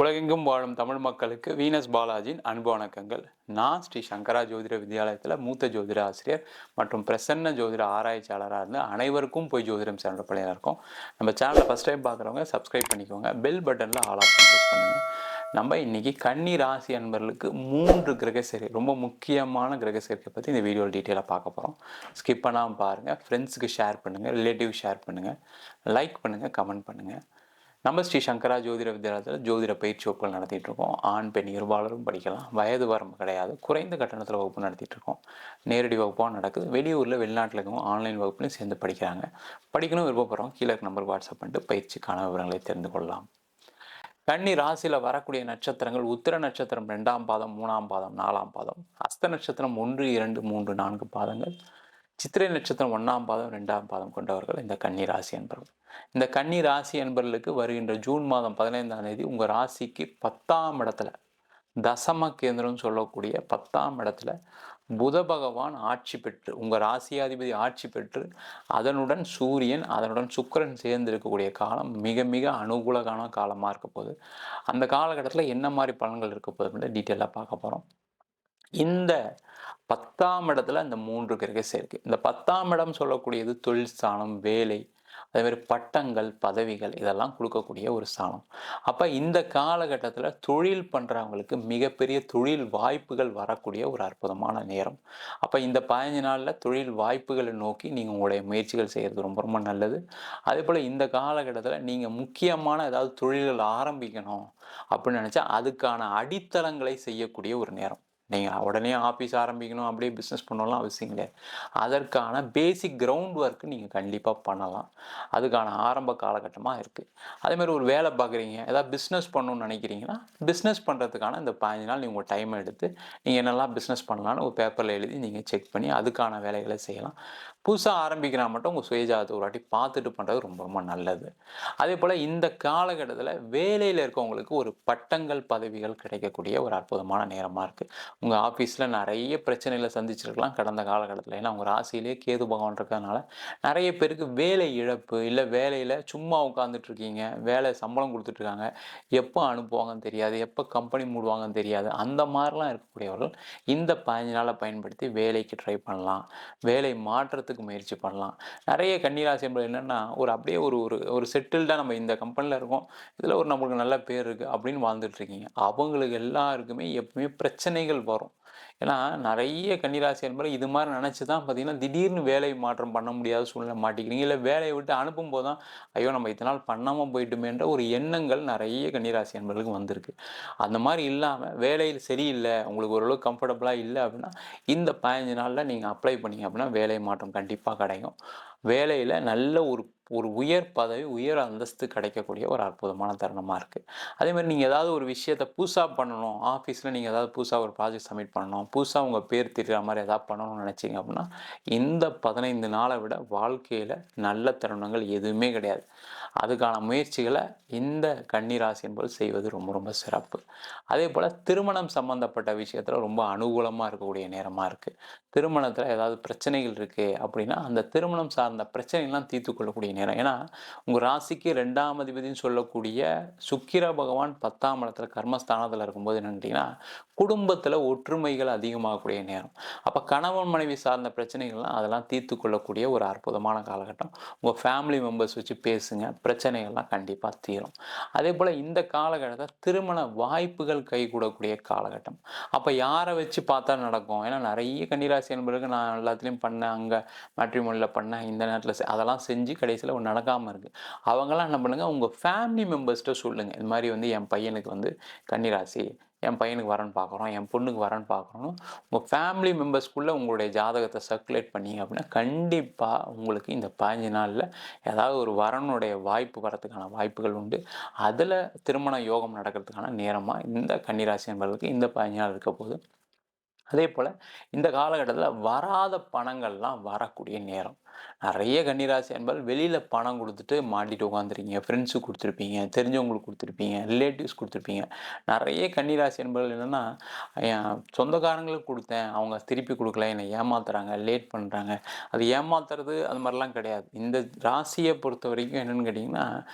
உலகெங்கும் வாழும் தமிழ் மக்களுக்கு வீனஸ் பாலாஜியின் அன்பு வணக்கங்கள். நான் ஸ்ரீ சங்கரா ஜோதிட வித்யாலயத்தில் மூத்த ஜோதிட ஆசிரியர் மற்றும் பிரசன்ன ஜோதிட ஆராய்ச்சியாளராக இருந்து அனைவருக்கும் போய் ஜோதிடம் சென்ற பள்ளியாக இருக்கோம். நம்ம சேனலை ஃபஸ்ட் டைம் பார்க்குறவங்க சப்ஸ்கிரைப் பண்ணிக்கோங்க. பெல் பட்டனில் ஆல் ஆப்ஷன் ப்ரெஸ் பண்ணுங்கள். நம்ம இன்னைக்கு கன்னி ராசி அன்பர்களுக்கு 3 கிரக சேர்க்கை, ரொம்ப முக்கியமான கிரக சேர்க்கை பற்றி இந்த வீடியோவில் டீட்டெயிலாக பார்க்க போகிறோம். ஸ்கிப் பண்ணாமல் பாருங்கள். ஃப்ரெண்ட்ஸுக்கு ஷேர் பண்ணுங்கள், ரிலேட்டிவ் ஷேர் பண்ணுங்கள், லைக் பண்ணுங்கள், கமெண்ட் பண்ணுங்கள். நம்ம ஸ்ரீ சங்கரா ஜோதிட வித்யாலயத்தில் ஜோதிட பயிற்சி வகுப்புகள் நடத்திட்டு இருக்கோம். ஆண் பெண் இருபாலரும் படிக்கலாம். வயது வரம்பு கிடையாது. குறைந்த கட்டணத்தில் வகுப்பு நடத்திட்டு இருக்கோம். நேரடி வகுப்பாக நடக்குது. வெளியூரில் வெளிநாட்டில் இருக்கவங்க ஆன்லைன் வகுப்புலையும் சேர்ந்து படிக்கிறாங்க. படிக்கணும் விருப்பப்படுறோம் கீழே நம்பருக்கு வாட்ஸ்அப் பண்ணிட்டு பயிற்சிக்கான விவரங்களை தெரிந்து கொள்ளலாம். கன்னி ராசியில் வரக்கூடிய நட்சத்திரங்கள் உத்திர நட்சத்திரம் 2ஆம் பாதம், 3ஆம் பாதம், 4ஆம் பாதம், அஸ்த நட்சத்திரம் 1, 2, 3, 4 பாதங்கள், சித்திரை நட்சத்திரம் 1ஆம் பாதம், 2ஆம் பாதம் கொண்டவர்கள் இந்த கன்னி ராசி என்பர்கள். இந்த கன்னி ராசி என்பர்களுக்கு வருகின்ற ஜூன் மாதம் 15ஆம் தேதி உங்கள் ராசிக்கு 10ஆம் இடத்துல, தசம கேந்திரம் சொல்லக்கூடிய 10ஆம் இடத்துல புத பகவான் ஆட்சி பெற்று, உங்கள் ராசியாதிபதி ஆட்சி பெற்று, அதனுடன் சூரியன், அதனுடன் சுக்கிரன் சேர்ந்து இருக்கக்கூடிய காலம் மிக மிக அனுகூலமான காலமாக இருக்க போகுது. அந்த காலகட்டத்தில் என்ன மாதிரி பலன்கள் இருக்க போகுதுன்னு டீட்டெயிலாக பார்க்க போகிறோம். இந்த 10ஆம் இடத்துல இந்த 3 கிரக சேர்க்கை. இந்த 10ஆம் இடம் சொல்லக்கூடியது தொழில் ஸ்தானம், வேலை, அதே மாதிரி பட்டங்கள், பதவிகள் இதெல்லாம் கொடுக்கக்கூடிய ஒரு ஸ்தானம். அப்போ இந்த காலகட்டத்தில் தொழில் பண்ணுறவங்களுக்கு மிகப்பெரிய தொழில் வாய்ப்புகள் வரக்கூடிய ஒரு அற்புதமான நேரம். அப்போ இந்த 15 நாளில் தொழில் வாய்ப்புகளை நோக்கி நீங்கள் உங்களுடைய முயற்சிகள் செய்கிறது ரொம்ப ரொம்ப நல்லது. அதே போல் இந்த காலகட்டத்தில் நீங்கள் முக்கியமான ஏதாவது தொழில்கள் ஆரம்பிக்கணும் அப்படின்னு நினச்சா அதுக்கான அடித்தளங்களை செய்யக்கூடிய ஒரு நேரம். நீங்கள் உடனே ஆஃபீஸ் ஆரம்பிக்கணும், அப்படியே பிஸ்னஸ் பண்ணலாம் அவசியம் கிடையாது. அதற்கான பேசிக் கிரவுண்ட் ஒர்க்கு நீங்கள் கண்டிப்பாக பண்ணலாம். அதுக்கான ஆரம்ப காலகட்டமாக இருக்குது. அதேமாதிரி ஒரு வேலை பார்க்குறீங்க, ஏதாவது பிஸ்னஸ் பண்ணணும்னு நினைக்கிறீங்கன்னா, பிஸ்னஸ் பண்ணுறதுக்கான இந்த 15 நாள் நீங்கள் உங்கள் டைம் எடுத்து நீங்கள் என்னெல்லாம் பிஸ்னஸ் பண்ணலான்னு ஒரு பேப்பரில் எழுதி நீங்கள் செக் பண்ணி அதுக்கான வேலைகளை செய்யலாம். புதுசாக ஆரம்பிக்கிறா மட்டும் உங்கள் சுயஜாதத்தை ஒரு வாட்டி பார்த்துட்டு பண்ணுறது ரொம்ப ரொம்ப நல்லது. அதே போல் இந்த காலகட்டத்தில் வேலையில் இருக்கவங்களுக்கு ஒரு பட்டங்கள், பதவிகள் கிடைக்கக்கூடிய ஒரு அற்புதமான நேரமாக இருக்குது. உங்கள் ஆஃபீஸில் நிறைய பிரச்சனைகளை சந்திச்சிருக்கலாம் கடந்த காலகட்டத்தில். ஏன்னா உங்கள் ராசியிலே கேது பகவான் இருக்கிறதுனால நிறைய பேருக்கு வேலை இழப்பு, இல்லை வேலையில் சும்மா உட்காந்துட்ருக்கீங்க, வேலை சம்பளம் கொடுத்துட்ருக்காங்க, எப்போ அனுப்புவாங்கன்னு தெரியாது, எப்போ கம்பெனி மூடுவாங்கன்னு தெரியாது. அந்த மாதிரிலாம் இருக்கக்கூடியவர்கள் இந்த 15 நாளை பயன்படுத்தி வேலைக்கு ட்ரை பண்ணலாம், வேலை மாற்றத்துக்கு முயற்சி பண்ணலாம். நிறைய கன்னிராசி என்பது என்னென்னா ஒரு அப்படியே ஒரு ஒரு ஒரு செட்டில்டாக நம்ம இந்த கம்பெனியில் இருக்கோம், இதில் ஒரு நம்மளுக்கு நல்ல பேர் இருக்குது அப்படின்னு வாழ்ந்துட்டுருக்கீங்க. அவங்களுக்கு எல்லாருக்குமே எப்பவுமே பிரச்சனைகள் வரும். ஏன்னா நிறைய கன்னிராசி என்பது இது மாதிரி நினச்சி தான் பார்த்தீங்கன்னா திடீர்னு வேலை மாற்றம் பண்ண முடியாத சூழ்நிலை மாட்டிக்கிறீங்க. இல்லை வேலையை விட்டு அனுப்பும்போது தான் ஐயோ நம்ம இத்தனை நாள் பண்ணாமல் போயிட்டுமேன்ற ஒரு எண்ணங்கள் நிறைய கன்னிராசி என்பதுக்கு வந்திருக்கு. அந்த மாதிரி இல்லாமல் வேலையில் சரியில்லை, உங்களுக்கு ஓரளவுக்கு கம்ஃபர்டபுளாக இல்லை அப்படின்னா இந்த 15 நாளில் நீங்கள் அப்ளை பண்ணிங்க அப்படின்னா வேலை மாற்றம் கண்டிப்பாக கிடைக்கும். வேலையில் நல்ல ஒரு ஒரு உயர் பதவி, உயர் அந்தஸ்து கிடைக்கக்கூடிய ஒரு அற்புதமான தருணமாக இருக்குது. அதேமாதிரி நீங்கள் ஏதாவது ஒரு விஷயத்தை புதுசாக பண்ணணும், ஆஃபீஸில் நீங்கள் ஏதாவது புதுசாக ஒரு ப்ராஜெக்ட் சப்மிட் பண்ணணும், புதுசாக உங்கள் பேர் தெரிகிற மாதிரி ஏதாவது பண்ணணும்னு நினச்சிங்க அப்படின்னா இந்த 15 நாளை விட வாழ்க்கையில் நல்ல தருணங்கள் எதுவுமே கிடையாது. அதுக்கான முயற்சிகளை இந்த கன்னிராசி என்பது செய்வது ரொம்ப ரொம்ப சிறப்பு. அதே போல் திருமணம் சம்மந்தப்பட்ட விஷயத்தில் ரொம்ப அனுகூலமாக இருக்கக்கூடிய நேரமாக இருக்குது. திருமணத்தில் ஏதாவது பிரச்சனைகள் இருக்குது அப்படின்னா அந்த திருமணம் சார்ந்த பிரச்சனைகள்லாம் தீர்த்து கொள்ளக்கூடிய நேரம். ஏன்னா உங்கள் ராசிக்கு 2ஆம் அதிபதினு சொல்லக்கூடிய சுக்கிர பகவான் 10ஆம் இடத்துல கர்மஸ்தானத்தில் இருக்கும்போது என்னன்னு குடும்பத்தில் ஒற்றுமைகள் அதிகமாகக்கூடிய நேரம். அப்போ கணவன் மனைவி சார்ந்த பிரச்சனைகள்லாம் அதெல்லாம் தீர்த்து கொள்ளக்கூடிய ஒரு அற்புதமான காலகட்டம். உங்கள் ஃபேமிலி மெம்பர்ஸ் வச்சு பேசுங்க, பிரச்சனைகள்லாம் கண்டிப்பாக தீரும். அதே போல் இந்த காலகட்டத்தில் திருமண வாய்ப்புகள் கைகூடக்கூடிய காலகட்டம். அப்போ யாரை வச்சு பார்த்தா நடக்கும்? ஏன்னா நிறைய கன்னிராசி என்பதற்கு நான் எல்லாத்துலேயும் பண்ணேன், அங்கே மேட்ரிமோனியில் பண்ணேன், இந்த நேரத்தில் அதெல்லாம் செஞ்சு கடைசியில் ஒன்று நடக்காமல் இருக்குது. அவங்களாம் என்ன பண்ணுங்கள், உங்கள் ஃபேமிலி மெம்பர்ஸ்கிட்ட சொல்லுங்கள், இது மாதிரி வந்து என் பையனுக்கு வந்து கன்னிராசி, என் பையனுக்கு வரன்னு பார்க்குறோம், என் பொண்ணுக்கு வரன்னு பார்க்குறோம். உங்கள் ஃபேமிலி மெம்பர்ஸ்குள்ளே உங்களுடைய ஜாதகத்தை சர்க்குலேட் பண்ணிங்க அப்படின்னா கண்டிப்பாக உங்களுக்கு இந்த 15 நாளில் ஏதாவது ஒரு வரனுடைய வாய்ப்பு வரத்துக்கான வாய்ப்புகள் உண்டு. அதில் திருமண யோகம் நடக்கிறதுக்கான நேரமாக இந்த கன்னிராசி என்பவர்களுக்கு இந்த 15 நாள் இருக்க போகுது. அதே போல் இந்த காலகட்டத்தில் வராத பணங்கள்லாம் வரக்கூடிய நேரம். நிறைய கன்னிராசி அன்பர்கள் வெளியில் பணம் கொடுத்துட்டு மாட்டிட்டு உட்காந்துருக்கீங்க. ஃப்ரெண்ட்ஸுக்கு கொடுத்துருப்பீங்க, தெரிஞ்சவங்களுக்கு கொடுத்துருப்பீங்க, ரிலேட்டிவ்ஸ் கொடுத்துருப்பீங்க. நிறைய கன்னிராசி அன்பர்கள் என்னென்னா, என் சொந்தக்காரங்களுக்கு கொடுத்தேன், அவங்க திருப்பி கொடுக்கல, என்னை ஏமாத்துறாங்க, லேட் பண்ணுறாங்க. அது ஏமாத்துறது அது மாதிரிலாம் கிடையாது. இந்த ராசியை பொறுத்த வரைக்கும் என்னென்னு கேட்டிங்கன்னா,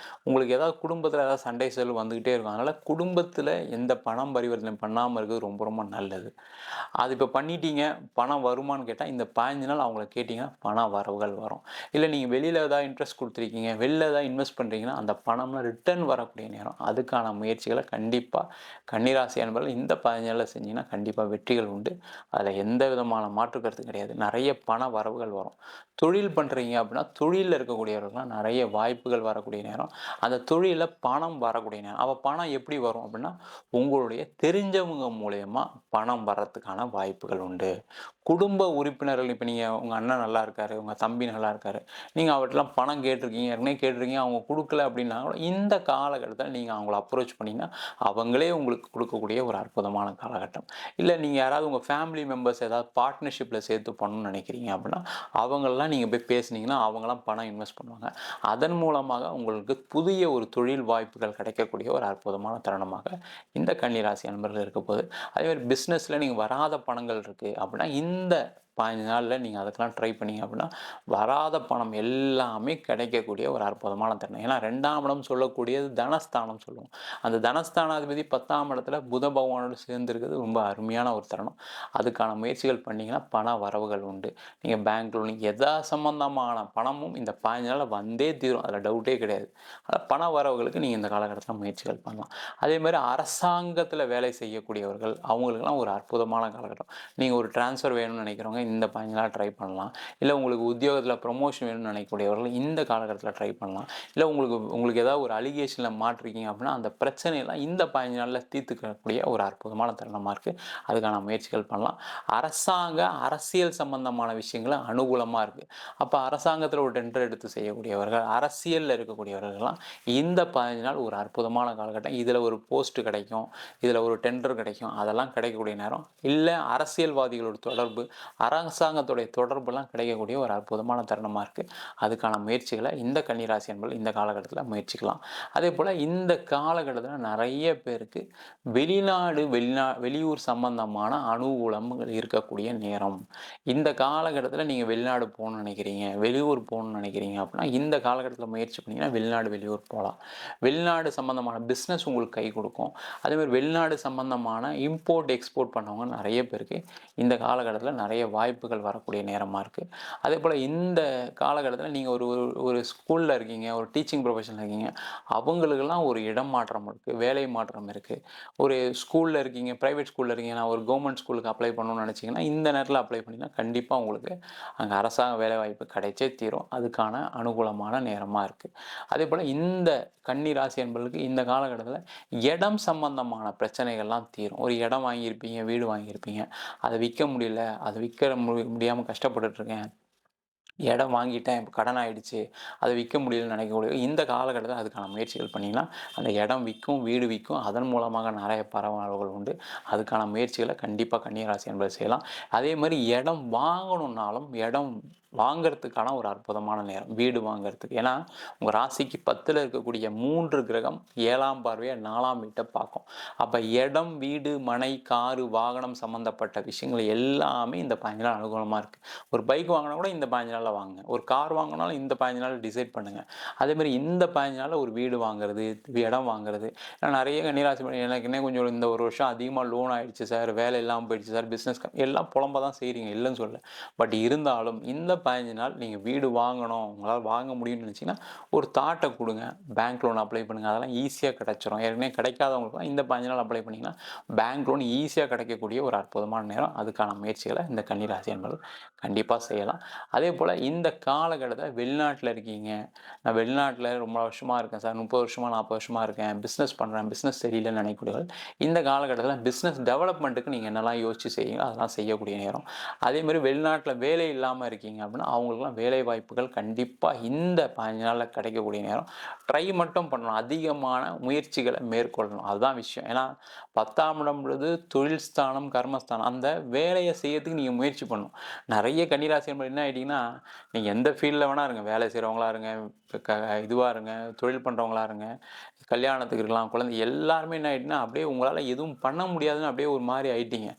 உங்களுக்கு ஏதாவது குடும்பத்தில் ஏதாவது சண்டை செலவு வந்துக்கிட்டே இருக்கும். அதனால் குடும்பத்தில் எந்த பணம் பரிவர்த்தனை பண்ணாமல் இருக்கிறது ரொம்ப ரொம்ப நல்லது. அது இப்போ பண்ணிட்டீங்க, பணம் வருமானு கேட்டால் இந்த 15 நாள் அவங்கள கேட்டிங்கன்னா பண வரவுகள் வரும். இல்லை நீங்கள் வெளியில் ஏதாவது இன்ட்ரெஸ்ட் கொடுத்துருக்கீங்க, வெளில ஏதாவது இன்வெஸ்ட் பண்ணுறீங்கன்னா அந்த பணம்லாம் ரிட்டர்ன் வரக்கூடிய நேரம். அதுக்கான முயற்சிகளை கண்டிப்பாக கன்னிராசி அன்பர்கள் இந்த 15 நாளில் செஞ்சிங்கன்னா கண்டிப்பாக வெற்றிகள் உண்டு. அதில் எந்த விதமான மாற்று கருத்து கிடையாது. நிறைய பண வரவுகள் வரும். தொழில் பண்ணுறீங்க அப்படின்னா தொழிலில் இருக்கக்கூடியவர்கள்லாம் நிறைய வாய்ப்புகள் வரக்கூடிய நேரம். அந்த தொழிலில் பணம் வரக்கூடிய நேரம். அப்போ பணம் எப்படி வரும் அப்படின்னா, உங்களுடைய தெரிஞ்சவங்க மூலயமா பணம் வர்றதுக்கான வாய்ப்புகள் உண்டு. குடும்ப உறுப்பினர்கள், இப்போ நீங்கள் உங்கள் அண்ணன் நல்லா இருக்காரு, உங்கள் தம்பி நல்லா இருக்காரு, நீங்கள் அவர்கிட்டலாம் பணம் கேட்டிருக்கீங்க, ஏற்கனவே கேட்டிருக்கீங்க, அவங்க கொடுக்கல அப்படின்னா கூட இந்த காலகட்டத்தில் நீங்கள் அவங்கள அப்ரோச் பண்ணிங்கன்னா அவங்களே உங்களுக்கு கொடுக்கக்கூடிய ஒரு அற்புதமான காலகட்டம். இல்லை நீங்கள் யாராவது உங்கள் ஃபேமிலி மெம்பர்ஸ் ஏதாவது பார்ட்னர்ஷிப்பில் சேர்த்து பண்ணணும்னு நினைக்கிறீங்க அப்படின்னா அவங்களெலாம் நீங்கள் போய் பேசுனீங்கன்னா அவங்களாம் பணம் இன்வெஸ்ட் பண்ணுவாங்க. அதன் மூலமாக உங்களுக்கு புதிய ஒரு தொழில் வாய்ப்புகள் கிடைக்கக்கூடிய ஒரு அற்புதமான தருணமாக இந்த கன்னிராசி அன்பர்கள் இருக்க போகுது. அதேமாதிரி பிஸ்னஸில் நீங்கள் வராத பணங்கள் இருக்குது அப்படின்னா இந்த 15 நாளில் நீங்கள் அதுக்கெலாம் ட்ரை பண்ணிங்க அப்படின்னா வராத பணம் எல்லாமே கிடைக்கக்கூடிய ஒரு அற்புதமான தருணம். ஏன்னா 2ஆம் இடம் சொல்லக்கூடியது தனஸ்தானம் சொல்லுவோம். அந்த தனஸ்தானாதிபதி 10ஆம் இடத்துல புத பகவானோடு சேர்ந்துருக்கிறது ரொம்ப அருமையான ஒரு தருணம். அதுக்கான முயற்சிகள் பண்ணிங்கன்னா பண வரவுகள் உண்டு. நீங்கள் பேங்க் லோன் எதா சம்பந்தமான பணமும் இந்த 15 நாளில் வந்தே தீரும், அதில் டவுட்டே கிடையாது. ஆனால் பண வரவுகளுக்கு நீங்கள் இந்த காலகட்டத்தில் முயற்சிகள் பண்ணலாம். அதேமாதிரி அரசாங்கத்தில் வேலை செய்யக்கூடியவர்கள் அவங்களுக்கெல்லாம் ஒரு அற்புதமான காலகட்டம். நீங்கள் ஒரு டிரான்ஸ்ஃபர் வேணும்னு நினைக்கிறவங்க இந்த 15 நாள் ட்ரை பண்ணலாம். இல்லை உங்களுக்கு உத்தியோகத்தில் ப்ரொமோஷன் வேணும்னு நினைக்கக்கூடியவர்கள் இந்த காலகட்டத்தில் ட்ரை பண்ணலாம். இல்லை உங்களுக்கு ஏதாவது ஒரு அலிகேஷனில் மாட்டிருக்கீங்க அப்படின்னா அந்த பிரச்சனையெல்லாம் இந்த 15 நாளில் தீர்த்துக்கக்கூடிய ஒரு அற்புதமான தருணமாக இருக்குது. அதுக்கான முயற்சிகள் பண்ணலாம். அரசியல் சம்பந்தமான விஷயங்கள் அனுகூலமாக இருக்குது. அப்போ அரசாங்கத்தில் ஒரு டெண்டர் எடுத்து செய்யக்கூடியவர்கள், அரசியலில் இருக்கக்கூடியவர்கள்லாம் இந்த 15 நாள் ஒரு அற்புதமான காலகட்டம். இதில் ஒரு போஸ்ட் கிடைக்கும், இதில் ஒரு டெண்டர் கிடைக்கும், அதெல்லாம் கிடைக்கக்கூடிய நேரம். இல்லை அரசியல்வாதிகளோட தொடர்பு, அரசாங்கத்துடைய தொடர்புலாம் கிடைக்கக்கூடிய ஒரு அற்புதமான தருணமாக இருக்குது. அதுக்கான முயற்சிகளை இந்த கன்னிராசி என்பது இந்த காலகட்டத்தில் முயற்சிக்கலாம். அதே போல் இந்த காலகட்டத்தில் நிறைய பேருக்கு வெளியூர் சம்பந்தமான அனுகூலங்கள் இருக்கக்கூடிய நேரம். இந்த காலகட்டத்தில் நீங்கள் வெளிநாடு போகணும்னு நினைக்கிறீங்க, வெளியூர் போகணும்னு நினைக்கிறீங்க அப்படின்னா இந்த காலகட்டத்தில் முயற்சி பண்ணிங்கன்னா வெளிநாடு வெளியூர் போகலாம். வெளிநாடு சம்பந்தமான பிஸ்னஸ் உங்களுக்கு கை கொடுக்கும். அதேமாதிரி வெளிநாடு சம்பந்தமான இம்போர்ட் எக்ஸ்போர்ட் பண்ணவங்க நிறைய பேருக்கு இந்த காலகட்டத்தில் நிறைய வாய்ப்புகள் வரக்கூடிய நேரமாக இருக்குது. அதே போல் இந்த காலகட்டத்தில் நீங்கள் ஒரு ஸ்கூலில் இருக்கீங்க, ஒரு டீச்சிங் ப்ரொஃபஷனில் இருக்கீங்க, அவங்களுக்கெல்லாம் ஒரு இடம் மாற்றம் இருக்குது, வேலை மாற்றம் இருக்குது. ஒரு ஸ்கூலில் இருக்கீங்க, ப்ரைவேட் ஸ்கூலில் இருக்கீங்க, நான் ஒரு கவர்மெண்ட் ஸ்கூலுக்கு அப்ளை பண்ணணும்னு நினச்சிங்கன்னா இந்த நேரத்தில் அப்ளை பண்ணிங்கன்னா கண்டிப்பாக உங்களுக்கு அங்கே அரசாங்க வேலைவாய்ப்பு கிடைச்சே தீரும். அதுக்கான அனுகூலமான நேரமாக இருக்குது. அதே போல் இந்த கன்னி ராசி என்பவர்களுக்கு இந்த காலகட்டத்தில் இடம் சம்பந்தமான பிரச்சனைகள்லாம் தீரும். ஒரு இடம் வாங்கியிருப்பீங்க, வீடு வாங்கியிருப்பீங்க, அதை விற்க முடியல, அதை முடியாமல் கஷ்டப்பட்டுட்ருக்கேன், இடம் வாங்கிட்டேன், இப்போ கடன் ஆகிடுச்சு, அதை விற்க முடியலன்னு நினைக்கக்கூடிய இந்த காலகட்டத்தில் அதுக்கான முயற்சிகள் பண்ணிங்கன்னா அந்த இடம் விற்கும், வீடு விற்கும். அதன் மூலமாக நிறைய பரவல்கள் உண்டு. அதுக்கான முயற்சிகளை கண்டிப்பாக கன்னிராசி என்பது செய்யலாம். அதே மாதிரி இடம் வாங்கணுன்னாலும் இடம் வாங்கிறதுக்கான ஒரு அற்புதமான நேரம் வீடு வாங்கிறதுக்கு. ஏன்னா உங்கள் ராசிக்கு 10ல் இருக்கக்கூடிய 3 கிரகம் 7ஆம் பார்வையாக 4ஆம் வீட்டை பார்க்கும். அப்போ இடம், வீடு, மனை, காரு, வாகனம் சம்மந்தப்பட்ட விஷயங்கள் எல்லாமே இந்த 15 நாள் அனுகூலமாக இருக்குது. ஒரு பைக் வாங்கினா கூட இந்த 15 நாளில் வாங்குங்க, ஒரு கார் வாங்கினாலும் இந்த 15 நாள் டிசைட் பண்ணுங்கள். அதேமாதிரி இந்த 15 நாளில் ஒரு வீடு வாங்குறது, இடம் வாங்குறது. நான் நிறைய கன்னிராசி எனக்கு இன்னும் கொஞ்சம் இந்த ஒரு வருஷம் அதிகமாக லோன் ஆகிடுச்சு சார், வேலை இல்லாமல் போயிடுச்சு சார், பிஸ்னஸ் எல்லாம் புலம்ப தான் செய்கிறீங்க, இல்லைன்னு சொல்ல. பட் இருந்தாலும் இந்த 15 நாள் நீங்கள் வீடு வாங்கணும், உங்களால் வாங்க முடியும்னு நினச்சிங்கன்னா ஒரு தாட்டை கொடுங்க, பேங்க் லோன் அப்ளை பண்ணுங்கள், அதெல்லாம் ஈஸியாக கிடைச்சிரும். ஏற்கனவே கிடைக்காதவங்களுக்குலாம் இந்த 15 நாள் அப்ளை பண்ணிங்கன்னா பேங்க் லோன் ஈஸியாக கிடைக்கக்கூடிய ஒரு அற்புதமான நேரம். அதுக்கான முயற்சிகளை இந்த கன்னிராசி என்பது கண்டிப்பாக செய்யலாம். அதே போல் இந்த காலகட்டத்தில் வெளிநாட்டில் இருக்கீங்க, நான் வெளிநாட்டில் ரொம்ப வருஷமாக இருக்கேன் சார், 30 வருஷமாக 40 வருஷமாக இருக்கேன், பிஸ்னஸ் பண்ணுறேன், பிஸ்னஸ் சரியில்லைன்னு நினைக்கக்கூடியவர்கள் இந்த காலகட்டத்தில் பிஸ்னஸ் டெவலப்மெண்ட்டுக்கு நீங்கள் என்னெல்லாம் யோசிச்சு செய்யுங்க, அதெல்லாம் செய்யக்கூடிய நேரம். அதேமாதிரி வெளிநாட்டில் வேலை இல்லாமல் இருக்கீங்க அப்படின்னா அவங்களுக்குலாம் வேலை வாய்ப்புகள் கண்டிப்பாக இந்த 15 நாளில் கிடைக்கக்கூடிய நேரம். ட்ரை மட்டும் பண்ணணும். அதிகமான முயற்சிகளை மேற்கொள்ளணும். அதுதான் விஷயம். ஏன்னா 10ஆம் இடம்ன்றது தொழில் ஸ்தானம், கர்மஸ்தானம். அந்த வேலையை செய்யறதுக்கு நீங்கள் முயற்சி பண்ணணும். நிறைய கன்னிராசி என்பது என்ன ஆயிட்டீங்கன்னா, நீங்கள் எந்த ஃபீல்டில் வேணா இருங்க. வேலை செய்கிறவங்களா இருங்க, இதுவாக இருங்க, தொழில் பண்ணுறவங்களா இருங்க, கல்யாணத்துக்கு இருக்கலாம், குழந்தை எல்லாருமே என்ன ஆயிட்டுன்னா, அப்படியே உங்களால் எதுவும் பண்ண முடியாதுன்னு அப்படியே ஒரு மாதிரி ஆயிட்டீங்க.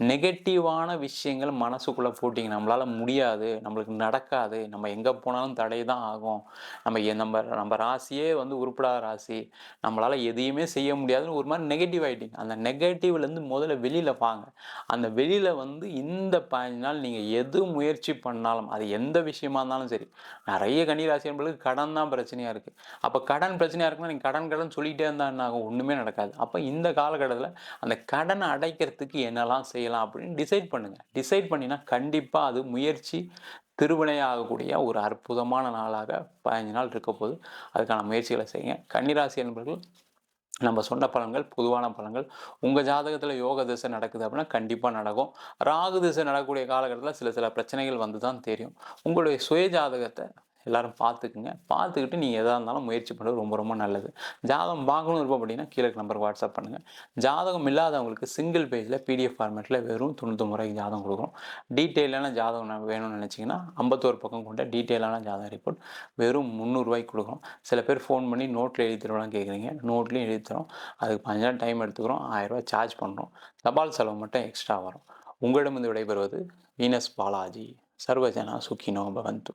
நெகட்டிவான விஷயங்கள் மனசுக்குள்ளே போட்டிங்க. நம்மளால முடியாது, நம்மளுக்கு நடக்காது, நம்ம எங்கே போனாலும் தடை தான் ஆகும், நம்ம நம்ம ராசியே வந்து உருப்படாத ராசி, நம்மளால எதையுமே செய்ய முடியாதுன்னு ஒரு மாதிரி நெகட்டிவ் ஆயிட்டீங்க. அந்த நெகட்டிவ்லேருந்து முதல்ல வெளியில் வாங்க. அந்த வெளியில் வந்து இந்த 15 நாள் நீங்கள் எது முயற்சி பண்ணாலும், அது எந்த விஷயமா இருந்தாலும் சரி. நிறைய கன்னிராசி என்பவர்களுக்கு கடன் தான் பிரச்சனையாக இருக்குது. அப்போ கடன் பிரச்சனையாக இருக்குன்னா நீங்கள் கடன் கடன் சொல்லிகிட்டே இருந்தால் என்ன ஆகும்? ஒன்றுமே நடக்காது. அப்போ இந்த காலகட்டத்தில் அந்த கடனை அடைக்கிறதுக்கு என்னெல்லாம் செய்யலாம் அப்படின்னு டிசைட் பண்ணுங்கள். டிசைட் பண்ணினா கண்டிப்பாக அது முயற்சி திருவினையாகக்கூடிய ஒரு அற்புதமான நாளாக 15 நாள் இருக்க போது. அதுக்கான முயற்சிகளை செய்யுங்க. கன்னிராசி என்பவர்கள் நம்ம சொன்ன பலன்கள் பொதுவான பலன்கள். உங்கள் ஜாதகத்தில் யோக திசை நடக்குது அப்படின்னா கண்டிப்பாக நடக்கும். ராகு திசை நடக்கக்கூடிய காலகட்டத்தில் சில சில பிரச்சனைகள் வந்து தான் தெரியும். உங்களுடைய சுய ஜாதகத்தை எல்லாரும் பார்த்துக்குங்க. பார்த்துக்கிட்டு நீங்கள் எதாக இருந்தாலும் முயற்சி பண்ணுறது ரொம்ப ரொம்ப நல்லது. ஜாதகம் பார்க்கணும் விருப்பப்பட்டீங்கன்னா கீழே நம்பருக்கு வாட்ஸ்அப் பண்ணுங்கள். ஜாதகம் இல்லாதவங்களுக்கு சிங்கிள் பேஜில் பிடிஎஃப் ஃபார்மேட்டில் வெறும் 99 ரூபாய்க்கு ஜாதகம் கொடுக்குறோம். டீட்டெயிலான ஜாதகம் வேணும்னு நினச்சிங்கன்னா 51 பக்கம் கொண்ட டீட்டெயிலான ஜாதக ரிப்போர்ட் வெறும் 300 ரூபாய்க்கு கொடுக்குறோம். சில பேர் ஃபோன் பண்ணி நோட்டில் எழுதி தருவாங்கன்னு கேட்குறீங்க. நோட்லேயும் எழுதி தரோம். அதுக்கு 15 நாள் டைம் எடுத்துக்கிறோம். 1000 ரூபாய் சார்ஜ் பண்ணுறோம். தபால் செலவு மட்டும் எக்ஸ்ட்ரா வரும். உங்களிடமிருந்து விடைபெறுவது வீனஸ் பாலாஜி. சர்வஜனா சுகினோ பவந்து.